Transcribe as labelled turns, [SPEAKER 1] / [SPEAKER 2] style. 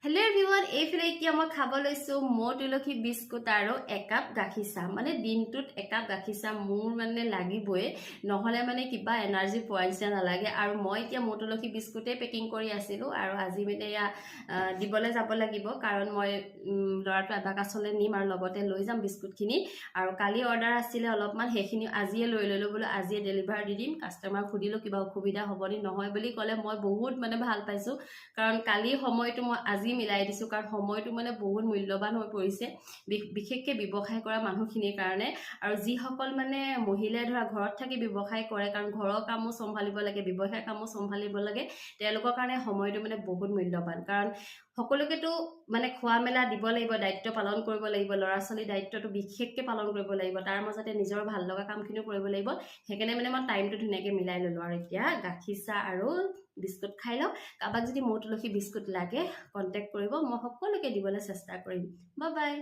[SPEAKER 1] hello everyone এইফালে এতিয়া মই খাব লৈছো মৌ তুলসী বিস্কুট আৰু একাপ গাখীৰ চাহ মানে দিনটোত একাপ গাখীৰ চাহ মোৰ মানে লাগিবই নহলে মানে কিবা এনাৰ্জি পোৱা নালাগে আৰু মই এতিয়া মৌ তুলসী বিস্কুটে পেকিং কৰি আছিলো আৰু আজি মানে ইয়া দিবলৈ যাব লাগিব কাৰণ মই লৰাটো আবাকাছলৈ নিম আৰু লগতে লৈ যাম বিস্কুটখিনি আৰু কালি অৰ্ডাৰ আছিল অলপমান হেখিনি আজিয়ে লৈ ললো বলো আজিয়ে ডেলিভাৰ দি দিম কাস্টমাৰ খুদিলো কিবা অসুবিধা হ'বনি নহয় বুলি ক'লে মই বহুত মানে ভাল পাইছো কাৰণ কালি সময়টো মই আজি মিলাই দিছো কাৰণ সময়টো মানে বহুত মূল্যবান হৈ পৰিছে বিশেষকৈ ব্যৱসায় কৰা মানুহখিনিৰ কাৰণে আৰু যিসকল মানে মহিলাই ধৰা ঘৰত থাকি ব্যৱসায় কৰে কাৰণ ঘৰৰ কামো চম্ভালিব লাগে ব্যৱসায় কামো চম্ভালিব লাগে তেওঁলোকৰ কাৰণে সময়টো মানে বহুত মূল্যবান কাৰণ সকলোকেতো মানে খোৱা মেলা দিব লাগিব দায়িত্ব পালন কৰিব লাগিব ল'ৰা ছোৱালীৰ দায়িত্বটো বিশেষকৈ পালন কৰিব লাগিব তাৰ মাজতে নিজৰ ভাল লগা কামখিনিও কৰিব লাগিব সেইকাৰণে মানে মই টাইমটো ধুনীয়াকৈ মিলাই ললো আৰু এতিয়া গাখীৰ চাহ আৰু বিস্কুট খাই লওঁ কাৰোবাক যদি মৌ তুলসী বিস্কুট লাগে কন্টেক্ট কৰিব মই সকলোকে দিবলৈ চেষ্টা কৰিম বাই বাই